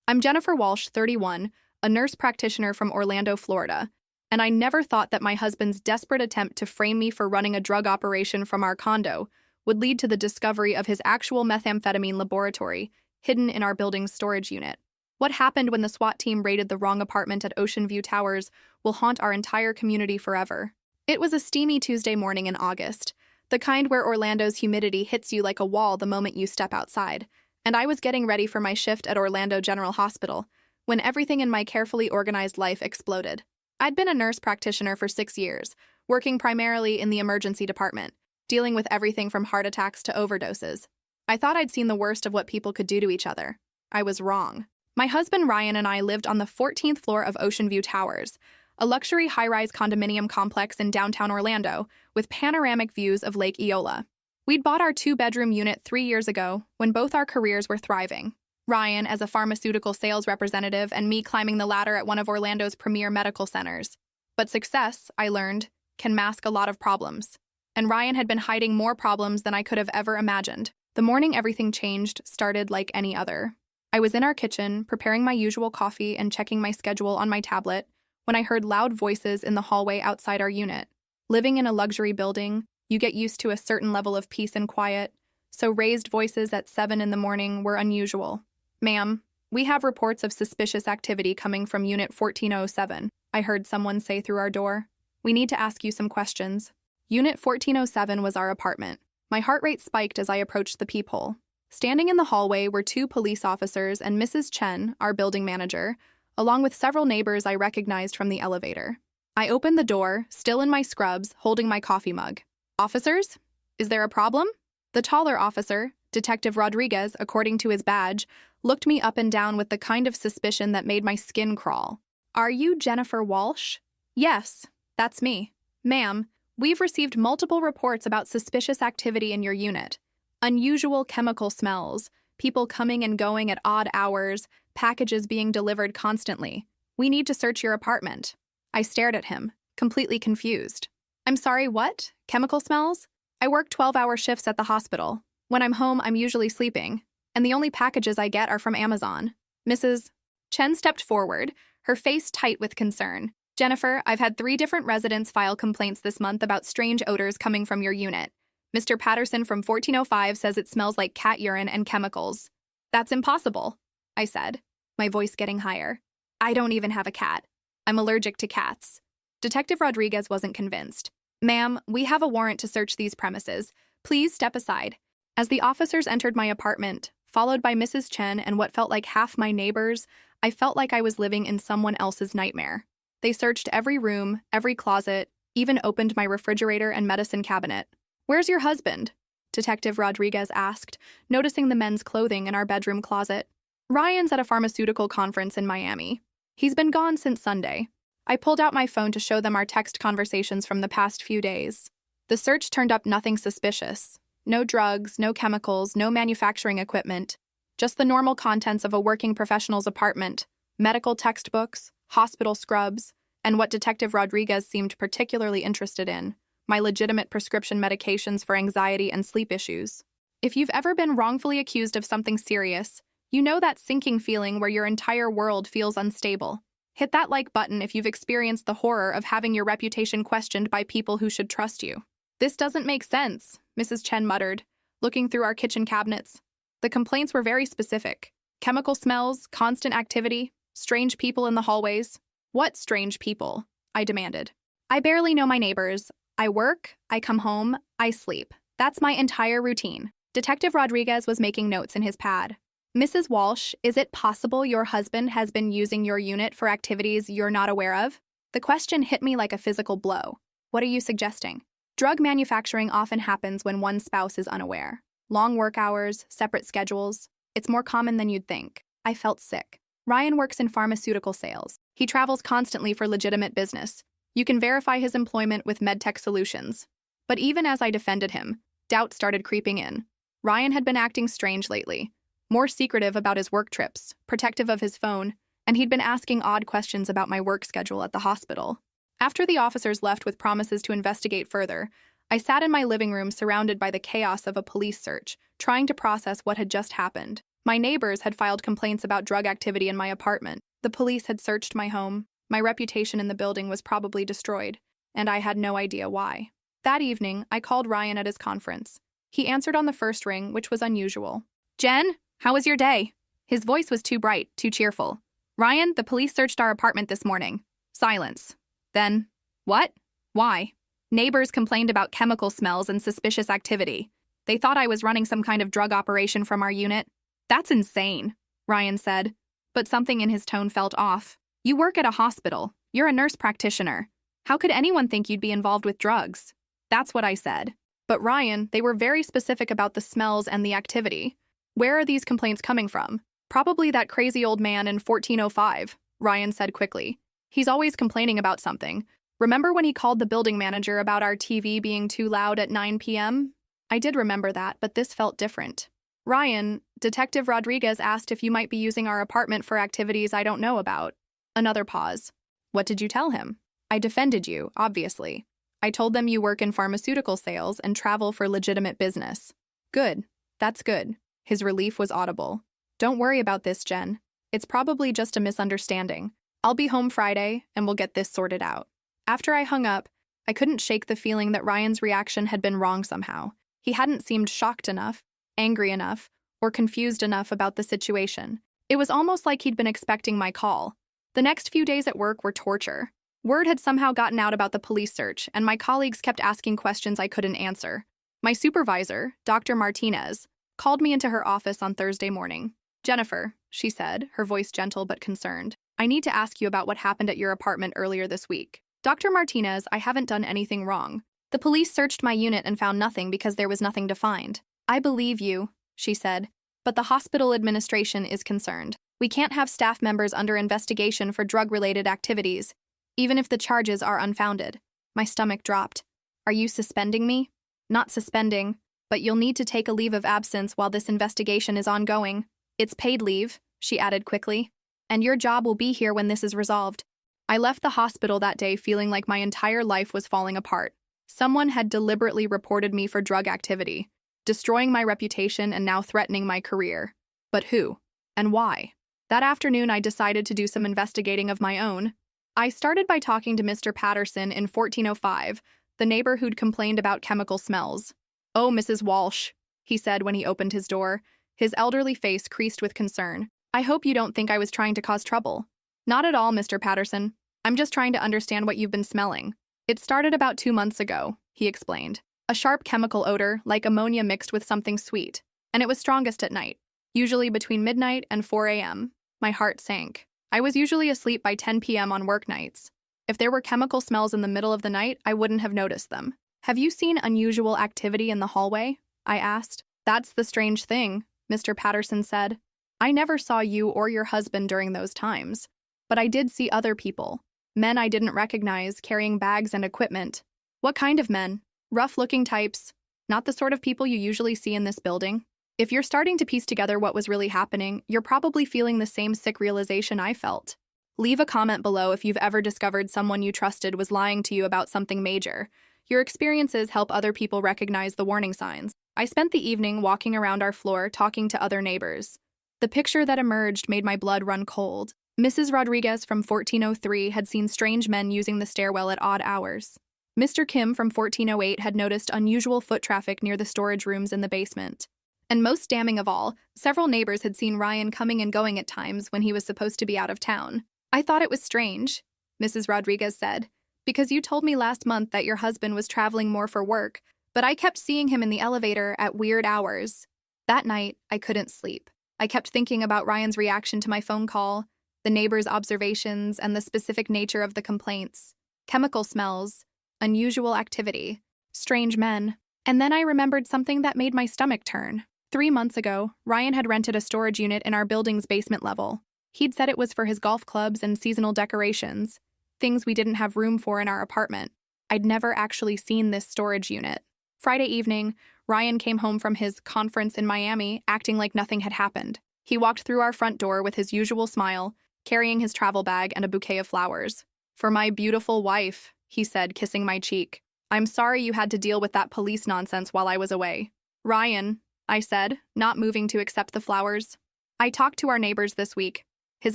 I'm Jennifer Walsh, 31, a nurse practitioner from Orlando, Florida, and I never thought that my husband's desperate attempt to frame me for running a drug operation from our condo would lead to the discovery of his actual methamphetamine laboratory hidden in our building's storage unit. What happened when the SWAT team raided the wrong apartment at Ocean View Towers will haunt our entire community forever. It was a steamy Tuesday morning in August, the kind where Orlando's humidity hits you like a wall the moment you step outside, and I was getting ready for my shift at Orlando General Hospital when everything in my carefully organized life exploded. I'd been a nurse practitioner for 6 years, working primarily in the emergency department, dealing with everything from heart attacks to overdoses. I thought I'd seen the worst of what people could do to each other. I was wrong. My husband Ryan and I lived on the 14th floor of Ocean View Towers, a luxury high-rise condominium complex in downtown Orlando with panoramic views of Lake Eola. We'd bought our 2-bedroom unit 3 years ago when both our careers were thriving. Ryan as a pharmaceutical sales representative and me climbing the ladder at one of Orlando's premier medical centers. But success, I learned, can mask a lot of problems. And Ryan had been hiding more problems than I could have ever imagined. The morning everything changed started like any other. I was in our kitchen, preparing my usual coffee and checking my schedule on my tablet, when I heard loud voices in the hallway outside our unit. Living in a luxury building, you get used to a certain level of peace and quiet, so raised voices at 7 in the morning were unusual. "Ma'am, we have reports of suspicious activity coming from Unit 1407, I heard someone say through our door. "We need to ask you some questions." Unit 1407 was our apartment. My heart rate spiked as I approached the peephole. Standing in the hallway were 2 police officers and Mrs. Chen, our building manager, along with several neighbors I recognized from the elevator. I opened the door, still in my scrubs, holding my coffee mug. "Officers? Is there a problem?" The taller officer, Detective Rodriguez, according to his badge, looked me up and down with the kind of suspicion that made my skin crawl. "Are you Jennifer Walsh?" "Yes, that's me." "Ma'am, we've received multiple reports about suspicious activity in your unit. Unusual chemical smells, people coming and going at odd hours, packages being delivered constantly. We need to search your apartment." I stared at him, completely confused. "I'm sorry, what? Chemical smells? I work 12-hour shifts at the hospital. When I'm home, I'm usually sleeping, and the only packages I get are from Amazon." Mrs. Chen stepped forward, her face tight with concern. "Jennifer, I've had 3 different residents file complaints this month about strange odors coming from your unit. Mr. Patterson from 1405 says it smells like cat urine and chemicals." "That's impossible," I said, my voice getting higher. "I don't even have a cat. I'm allergic to cats." Detective Rodriguez wasn't convinced. "Ma'am, we have a warrant to search these premises. Please step aside." As the officers entered my apartment, followed by Mrs. Chen and what felt like half my neighbors, I felt like I was living in someone else's nightmare. They searched every room, every closet, even opened my refrigerator and medicine cabinet. "Where's your husband?" Detective Rodriguez asked, noticing the men's clothing in our bedroom closet. "Ryan's at a pharmaceutical conference in Miami. He's been gone since Sunday." I pulled out my phone to show them our text conversations from the past few days. The search turned up nothing suspicious. No drugs, no chemicals, no manufacturing equipment. Just the normal contents of a working professional's apartment, medical textbooks, hospital scrubs, and what Detective Rodriguez seemed particularly interested in, my legitimate prescription medications for anxiety and sleep issues. If you've ever been wrongfully accused of something serious, you know that sinking feeling where your entire world feels unstable. Hit that like button if you've experienced the horror of having your reputation questioned by people who should trust you. "This doesn't make sense," Mrs. Chen muttered, looking through our kitchen cabinets. The complaints were very specific. Chemical smells, constant activity, strange people in the hallways. "What strange people?" I demanded. "I barely know my neighbors. I work, I come home, I sleep. That's my entire routine." Detective Rodriguez was making notes in his pad. "Mrs. Walsh, is it possible your husband has been using your unit for activities you're not aware of?" The question hit me like a physical blow. "What are you suggesting?" "Drug manufacturing often happens when one spouse is unaware. Long work hours, separate schedules. It's more common than you'd think." I felt sick. "Ryan works in pharmaceutical sales. He travels constantly for legitimate business. You can verify his employment with MedTech Solutions." But even as I defended him, doubt started creeping in. Ryan had been acting strange lately, more secretive about his work trips, protective of his phone, and he'd been asking odd questions about my work schedule at the hospital. After the officers left with promises to investigate further, I sat in my living room surrounded by the chaos of a police search, trying to process what had just happened. My neighbors had filed complaints about drug activity in my apartment. The police had searched my home. My reputation in the building was probably destroyed, and I had no idea why. That evening, I called Ryan at his conference. He answered on the first ring, which was unusual. "Jen, how was your day?" His voice was too bright, too cheerful. "Ryan, the police searched our apartment this morning." Silence. Then, "What? Why?" "Neighbors complained about chemical smells and suspicious activity. They thought I was running some kind of drug operation from our unit." "That's insane," Ryan said, but something in his tone felt off. "You work at a hospital. You're a nurse practitioner. How could anyone think you'd be involved with drugs?" That's what I said. "But Ryan, they were very specific about the smells and the activity. Where are these complaints coming from?" "Probably that crazy old man in 1405, Ryan said quickly. "He's always complaining about something. Remember when he called the building manager about our TV being too loud at 9 p.m.? I did remember that, but this felt different. "Ryan, Detective Rodriguez asked if you might be using our apartment for activities I don't know about." Another pause. "What did you tell him?" "I defended you, obviously. I told them you work in pharmaceutical sales and travel for legitimate business." "Good. That's good." His relief was audible. "Don't worry about this, Jen. It's probably just a misunderstanding. I'll be home Friday, and we'll get this sorted out." After I hung up, I couldn't shake the feeling that Ryan's reaction had been wrong somehow. He hadn't seemed shocked enough, angry enough, or confused enough about the situation. It was almost like he'd been expecting my call. The next few days at work were torture. Word had somehow gotten out about the police search, and my colleagues kept asking questions I couldn't answer. My supervisor, Dr. Martinez, called me into her office on Thursday morning. "Jennifer," she said, her voice gentle but concerned, "I need to ask you about what happened at your apartment earlier this week." "Dr. Martinez, I haven't done anything wrong. The police searched my unit and found nothing because there was nothing to find." "I believe you," she said, "but the hospital administration is concerned. We can't have staff members under investigation for drug-related activities, even if the charges are unfounded." My stomach dropped. "Are you suspending me?" "Not suspending, but you'll need to take a leave of absence while this investigation is ongoing." "It's paid leave," she added quickly, "and your job will be here when this is resolved." I left the hospital that day feeling like my entire life was falling apart. Someone had deliberately reported me for drug activity, destroying my reputation and now threatening my career. But who? And why? That afternoon, I decided to do some investigating of my own. I started by talking to Mr. Patterson in 1405, the neighbor who'd complained about chemical smells. "Oh, Mrs. Walsh," he said when he opened his door, his elderly face creased with concern. "I hope you don't think I was trying to cause trouble." "Not at all, Mr. Patterson. I'm just trying to understand what you've been smelling." "It started about 2 months ago," he explained. "A sharp chemical odor, like ammonia mixed with something sweet. And it was strongest at night, usually between midnight and 4 a.m. My heart sank. I was usually asleep by 10 p.m. on work nights. If there were chemical smells in the middle of the night, I wouldn't have noticed them." "Have you seen unusual activity in the hallway?" I asked. "That's the strange thing," Mr. Patterson said. "I never saw you or your husband during those times. But I did see other people. Men I didn't recognize, carrying bags and equipment." "What kind of men?" "Rough-looking types. Not the sort of people you usually see in this building." If you're starting to piece together what was really happening, you're probably feeling the same sick realization I felt. Leave a comment below if you've ever discovered someone you trusted was lying to you about something major. Your experiences help other people recognize the warning signs. I spent the evening walking around our floor talking to other neighbors. The picture that emerged made my blood run cold. Mrs. Rodriguez from 1403 had seen strange men using the stairwell at odd hours. Mr. Kim from 1408 had noticed unusual foot traffic near the storage rooms in the basement. And most damning of all, several neighbors had seen Ryan coming and going at times when he was supposed to be out of town. "I thought it was strange," Mrs. Rodriguez said, "because you told me last month that your husband was traveling more for work, but I kept seeing him in the elevator at weird hours." That night, I couldn't sleep. I kept thinking about Ryan's reaction to my phone call, the neighbors' observations, and the specific nature of the complaints. Chemical smells, unusual activity, strange men. And then I remembered something that made my stomach turn. 3 months ago, Ryan had rented a storage unit in our building's basement level. He'd said it was for his golf clubs and seasonal decorations, things we didn't have room for in our apartment. I'd never actually seen this storage unit. Friday evening, Ryan came home from his conference in Miami, acting like nothing had happened. He walked through our front door with his usual smile, carrying his travel bag and a bouquet of flowers. "For my beautiful wife," he said, kissing my cheek. "I'm sorry you had to deal with that police nonsense while I was away." "Ryan," I said, not moving to accept the flowers. I talked to our neighbors this week. His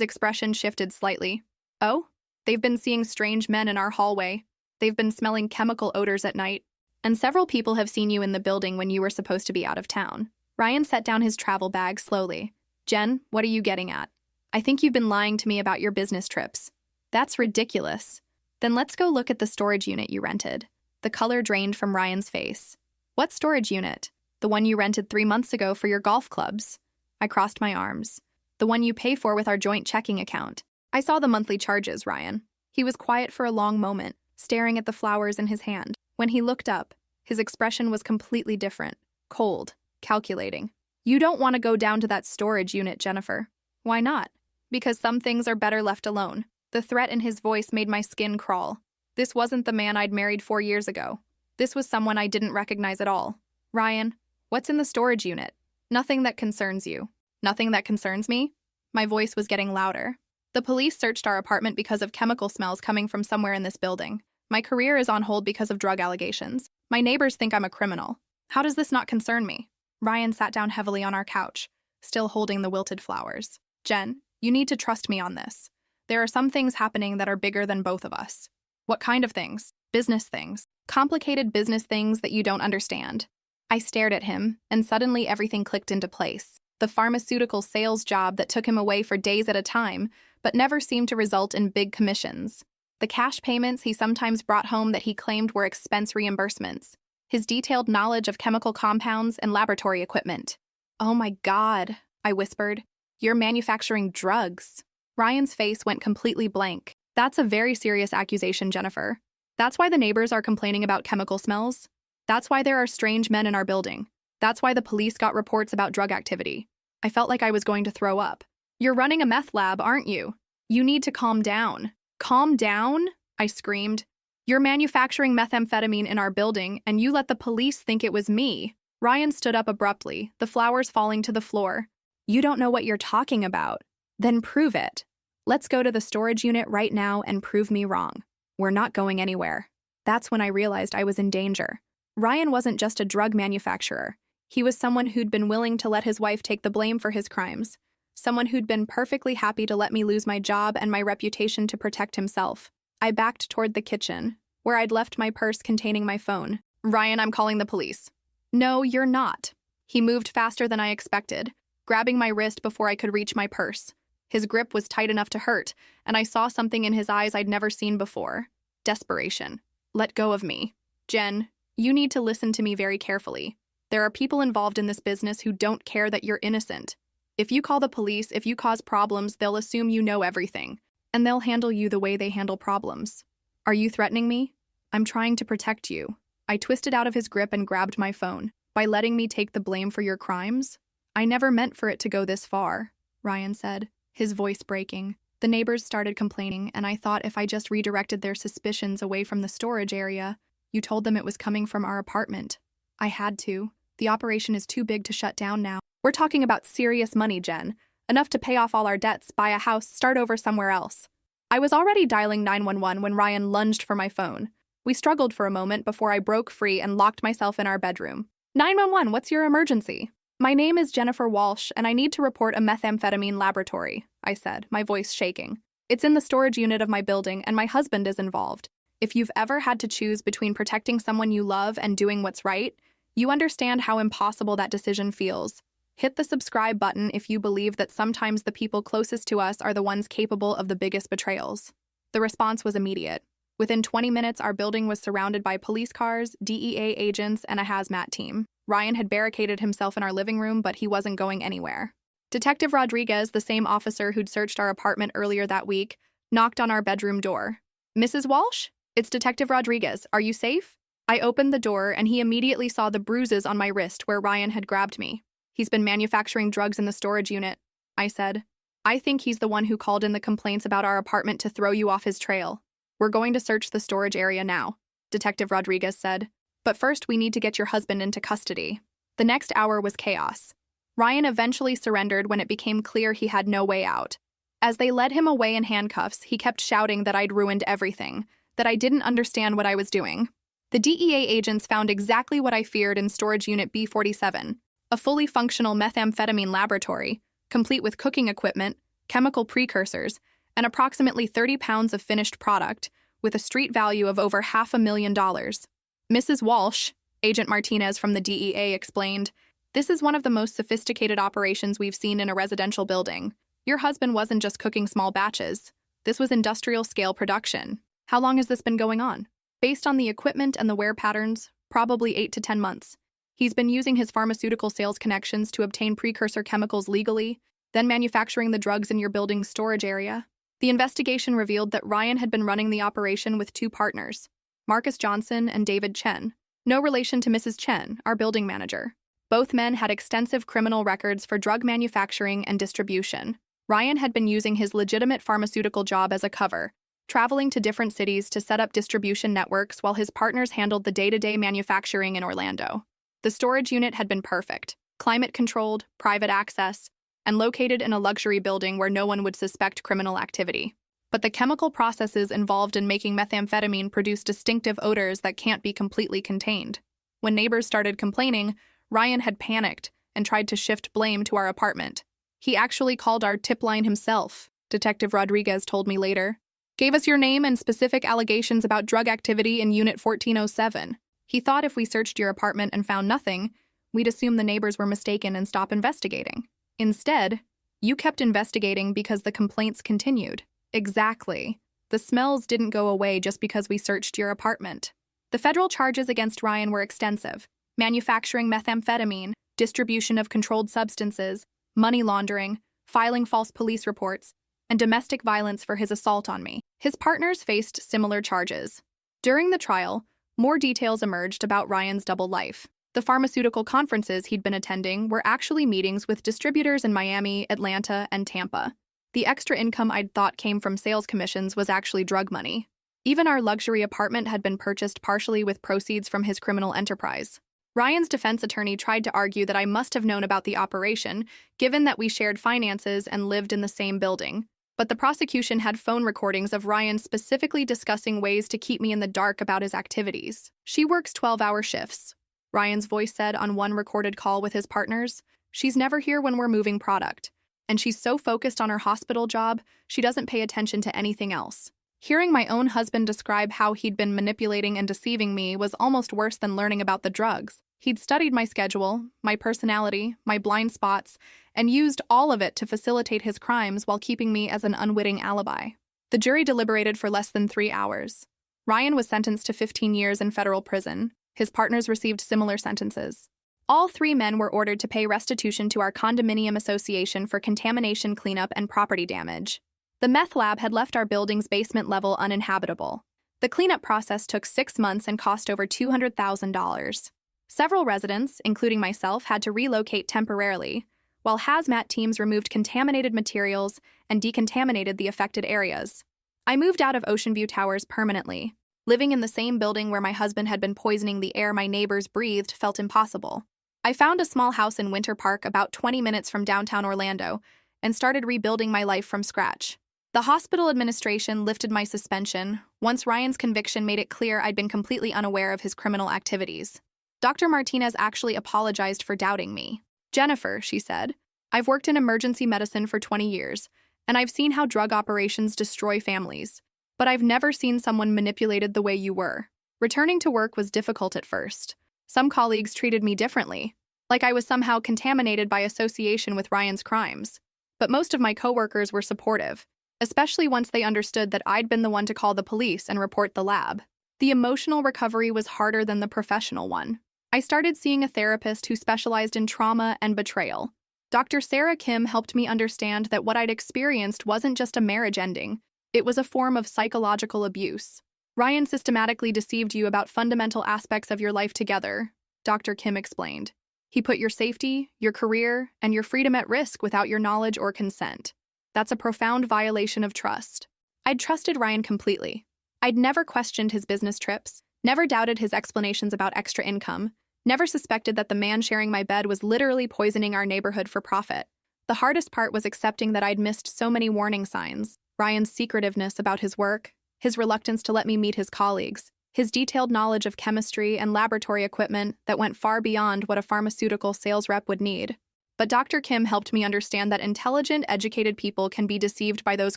expression shifted slightly. Oh? They've been seeing strange men in our hallway. They've been smelling chemical odors at night. And several people have seen you in the building when you were supposed to be out of town. Ryan set down his travel bag slowly. Jen, what are you getting at? I think you've been lying to me about your business trips. That's ridiculous. Then let's go look at the storage unit you rented. The color drained from Ryan's face. What storage unit? The one you rented 3 months ago for your golf clubs. I crossed my arms. The one you pay for with our joint checking account. I saw the monthly charges, Ryan. He was quiet for a long moment, staring at the flowers in his hand. When he looked up, his expression was completely different. Cold, calculating. You don't want to go down to that storage unit, Jennifer. Why not? Because some things are better left alone. The threat in his voice made my skin crawl. This wasn't the man I'd married 4 years ago. This was someone I didn't recognize at all. Ryan, what's in the storage unit? Nothing that concerns you. Nothing that concerns me? My voice was getting louder. The police searched our apartment because of chemical smells coming from somewhere in this building. My career is on hold because of drug allegations. My neighbors think I'm a criminal. How does this not concern me? Ryan sat down heavily on our couch, still holding the wilted flowers. Jen, you need to trust me on this. There are some things happening that are bigger than both of us. What kind of things? Business things. Complicated business things that you don't understand. I stared at him, and suddenly everything clicked into place. The pharmaceutical sales job that took him away for days at a time, but never seemed to result in big commissions. The cash payments he sometimes brought home that he claimed were expense reimbursements. His detailed knowledge of chemical compounds and laboratory equipment. Oh my God, I whispered. You're manufacturing drugs. Ryan's face went completely blank. That's a very serious accusation, Jennifer. That's why the neighbors are complaining about chemical smells. That's why there are strange men in our building. That's why the police got reports about drug activity. I felt like I was going to throw up. You're running a meth lab, aren't you? You need to calm down. Calm down? I screamed. You're manufacturing methamphetamine in our building, and you let the police think it was me. Ryan stood up abruptly, the flowers falling to the floor. You don't know what you're talking about. Then prove it. Let's go to the storage unit right now and prove me wrong. We're not going anywhere. That's when I realized I was in danger. Ryan wasn't just a drug manufacturer. He was someone who'd been willing to let his wife take the blame for his crimes. Someone who'd been perfectly happy to let me lose my job and my reputation to protect himself. I backed toward the kitchen, where I'd left my purse containing my phone. Ryan, I'm calling the police. No, you're not. He moved faster than I expected, grabbing my wrist before I could reach my purse. His grip was tight enough to hurt, and I saw something in his eyes I'd never seen before. Desperation. Let go of me. Jen, you need to listen to me very carefully. There are people involved in this business who don't care that you're innocent. If you call the police, if you cause problems, they'll assume you know everything, and they'll handle you the way they handle problems. Are you threatening me? I'm trying to protect you. I twisted out of his grip and grabbed my phone. By letting me take the blame for your crimes? I never meant for it to go this far, Ryan said, his voice breaking. The neighbors started complaining, and I thought if I just redirected their suspicions away from the storage area, you told them it was coming from our apartment. I had to. The operation is too big to shut down now. We're talking about serious money, Jen. Enough to pay off all our debts, buy a house, start over somewhere else. I was already dialing 911 when Ryan lunged for my phone. We struggled for a moment before I broke free and locked myself in our bedroom. 911, what's your emergency? My name is Jennifer Walsh, and I need to report a methamphetamine laboratory, I said, my voice shaking. It's in the storage unit of my building, and my husband is involved. If you've ever had to choose between protecting someone you love and doing what's right, you understand how impossible that decision feels. Hit the subscribe button if you believe that sometimes the people closest to us are the ones capable of the biggest betrayals. The response was immediate. Within 20 minutes, our building was surrounded by police cars, DEA agents, and a hazmat team. Ryan had barricaded himself in our living room, but he wasn't going anywhere. Detective Rodriguez, the same officer who'd searched our apartment earlier that week, knocked on our bedroom door. Mrs. Walsh? It's Detective Rodriguez. Are you safe? I opened the door, and he immediately saw the bruises on my wrist where Ryan had grabbed me. He's been manufacturing drugs in the storage unit, I said. I think he's the one who called in the complaints about our apartment to throw you off his trail. We're going to search the storage area now, Detective Rodriguez said. But first, we need to get your husband into custody. The next hour was chaos. Ryan eventually surrendered when it became clear he had no way out. As they led him away in handcuffs, he kept shouting that I'd ruined everything, that I didn't understand what I was doing. The DEA agents found exactly what I feared in Storage Unit B47, a fully functional methamphetamine laboratory, complete with cooking equipment, chemical precursors, and approximately 30 pounds of finished product, with a street value of over $500,000. Mrs. Walsh, Agent Martinez from the DEA, explained, "This is one of the most sophisticated operations we've seen in a residential building. Your husband wasn't just cooking small batches. This was industrial-scale production. How long has this been going on?" Based on the equipment and the wear patterns, probably 8 to 10 months. He's been using his pharmaceutical sales connections to obtain precursor chemicals legally, then manufacturing the drugs in your building's storage area. The investigation revealed that Ryan had been running the operation with 2 partners, Marcus Johnson and David Chen. No relation to Mrs. Chen, our building manager. Both men had extensive criminal records for drug manufacturing and distribution. Ryan had been using his legitimate pharmaceutical job as a cover, traveling to different cities to set up distribution networks while his partners handled the day-to-day manufacturing in Orlando. The storage unit had been perfect, climate-controlled, private access, and located in a luxury building where no one would suspect criminal activity. But the chemical processes involved in making methamphetamine produce distinctive odors that can't be completely contained. When neighbors started complaining, Ryan had panicked and tried to shift blame to our apartment. He actually called our tip line himself, Detective Rodriguez told me later. "Gave us your name and specific allegations about drug activity in Unit 1407. He thought if we searched your apartment and found nothing, we'd assume the neighbors were mistaken and stop investigating. Instead, you kept investigating because the complaints continued." Exactly. The smells didn't go away just because we searched your apartment. The federal charges against Ryan were extensive: manufacturing methamphetamine, distribution of controlled substances, money laundering, filing false police reports, and domestic violence for his assault on me. His partners faced similar charges. During the trial, more details emerged about Ryan's double life. The pharmaceutical conferences he'd been attending were actually meetings with distributors in Miami, Atlanta, and Tampa. The extra income I'd thought came from sales commissions was actually drug money. Even our luxury apartment had been purchased partially with proceeds from his criminal enterprise. Ryan's defense attorney tried to argue that I must have known about the operation, given that we shared finances and lived in the same building. But the prosecution had phone recordings of Ryan specifically discussing ways to keep me in the dark about his activities. "She works 12-hour shifts," Ryan's voice said on one recorded call with his partners. "She's never here when we're moving product. And she's so focused on her hospital job, she doesn't pay attention to anything else." Hearing my own husband describe how he'd been manipulating and deceiving me was almost worse than learning about the drugs. He'd studied my schedule, my personality, my blind spots, and used all of it to facilitate his crimes while keeping me as an unwitting alibi. The jury deliberated for less than 3 hours. Ryan was sentenced to 15 years in federal prison. His partners received similar sentences. All 3 men were ordered to pay restitution to our condominium association for contamination cleanup and property damage. The meth lab had left our building's basement level uninhabitable. The cleanup process took 6 months and cost over $200,000. Several residents, including myself, had to relocate temporarily, while hazmat teams removed contaminated materials and decontaminated the affected areas. I moved out of Ocean View Towers permanently. Living in the same building where my husband had been poisoning the air my neighbors breathed felt impossible. I found a small house in Winter Park about 20 minutes from downtown Orlando and started rebuilding my life from scratch. The hospital administration lifted my suspension once Ryan's conviction made it clear I'd been completely unaware of his criminal activities. Dr. Martinez actually apologized for doubting me. "Jennifer," she said, "I've worked in emergency medicine for 20 years, and I've seen how drug operations destroy families. But I've never seen someone manipulated the way you were. Returning to work was difficult at first. Some colleagues treated me differently, like I was somehow contaminated by association with Ryan's crimes. But most of my coworkers were supportive, especially once they understood that I'd been the one to call the police and report the lab. The emotional recovery was harder than the professional one. I started seeing a therapist who specialized in trauma and betrayal. Dr. Sarah Kim helped me understand that what I'd experienced wasn't just a marriage ending. It was a form of psychological abuse. Ryan systematically deceived you about fundamental aspects of your life together, Dr. Kim explained. He put your safety, your career, and your freedom at risk without your knowledge or consent. That's a profound violation of trust. I'd trusted Ryan completely. I'd never questioned his business trips, never doubted his explanations about extra income, never suspected that the man sharing my bed was literally poisoning our neighborhood for profit. The hardest part was accepting that I'd missed so many warning signs. Ryan's secretiveness about his work, his reluctance to let me meet his colleagues, his detailed knowledge of chemistry and laboratory equipment that went far beyond what a pharmaceutical sales rep would need. But Dr. Kim helped me understand that intelligent, educated people can be deceived by those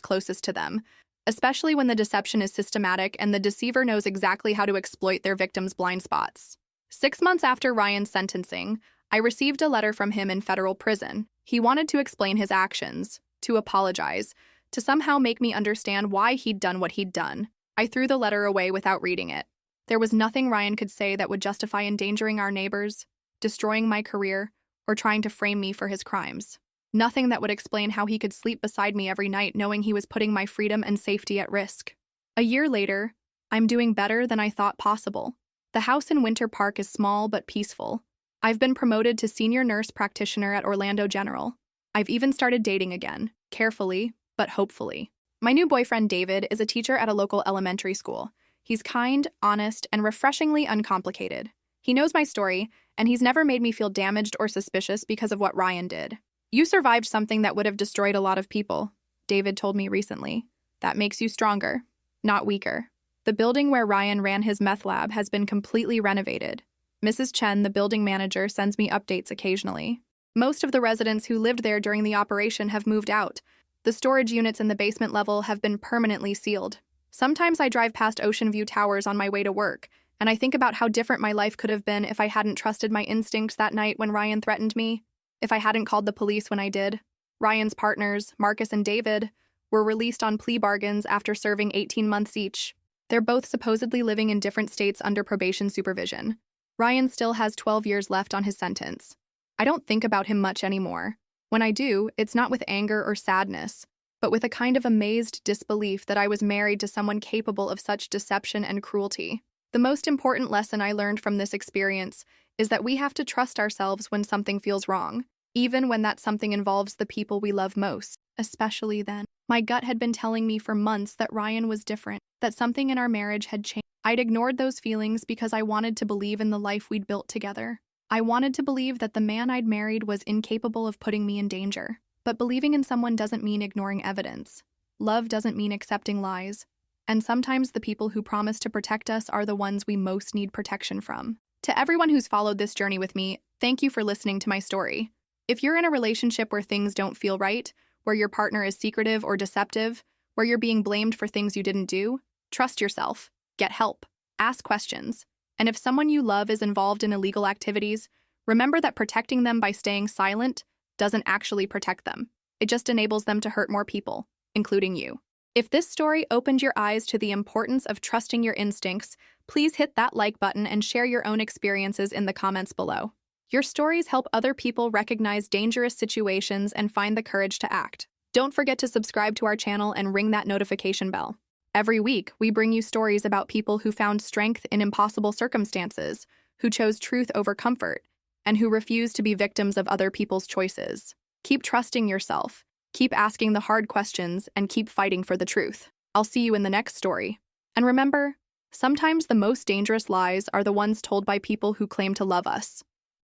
closest to them, especially when the deception is systematic and the deceiver knows exactly how to exploit their victims' blind spots. 6 months after Ryan's sentencing, I received a letter from him in federal prison. He wanted to explain his actions, to apologize, to somehow make me understand why he'd done what he'd done. I threw the letter away without reading it. There was nothing Ryan could say that would justify endangering our neighbors, destroying my career, or trying to frame me for his crimes. Nothing that would explain how he could sleep beside me every night knowing he was putting my freedom and safety at risk. A year later, I'm doing better than I thought possible. The house in Winter Park is small but peaceful. I've been promoted to senior nurse practitioner at Orlando General. I've even started dating again, carefully, but hopefully. My new boyfriend, David, is a teacher at a local elementary school. He's kind, honest, and refreshingly uncomplicated. He knows my story, and he's never made me feel damaged or suspicious because of what Ryan did. "You survived something that would have destroyed a lot of people," David told me recently. "That makes you stronger, not weaker." The building where Ryan ran his meth lab has been completely renovated. Mrs. Chen, the building manager, sends me updates occasionally. Most of the residents who lived there during the operation have moved out. The storage units in the basement level have been permanently sealed. Sometimes I drive past Ocean View Towers on my way to work, and I think about how different my life could have been if I hadn't trusted my instincts that night when Ryan threatened me, if I hadn't called the police when I did. Ryan's partners, Marcus and David, were released on plea bargains after serving 18 months each. They're both supposedly living in different states under probation supervision. Ryan still has 12 years left on his sentence. I don't think about him much anymore. When I do, it's not with anger or sadness, but with a kind of amazed disbelief that I was married to someone capable of such deception and cruelty. The most important lesson I learned from this experience is that we have to trust ourselves when something feels wrong, even when that something involves the people we love most, especially then. My gut had been telling me for months that Ryan was different, that something in our marriage had changed. I'd ignored those feelings because I wanted to believe in the life we'd built together. I wanted to believe that the man I'd married was incapable of putting me in danger. But believing in someone doesn't mean ignoring evidence. Love doesn't mean accepting lies. And sometimes the people who promise to protect us are the ones we most need protection from. To everyone who's followed this journey with me, thank you for listening to my story. If you're in a relationship where things don't feel right, where your partner is secretive or deceptive, where you're being blamed for things you didn't do, trust yourself. Get help. Ask questions. And if someone you love is involved in illegal activities, remember that protecting them by staying silent doesn't actually protect them. It just enables them to hurt more people, including you. If this story opened your eyes to the importance of trusting your instincts, please hit that like button and share your own experiences in the comments below. Your stories help other people recognize dangerous situations and find the courage to act. Don't forget to subscribe to our channel and ring that notification bell. Every week, we bring you stories about people who found strength in impossible circumstances, who chose truth over comfort, and who refused to be victims of other people's choices. Keep trusting yourself, keep asking the hard questions, and keep fighting for the truth. I'll see you in the next story. And remember, sometimes the most dangerous lies are the ones told by people who claim to love us.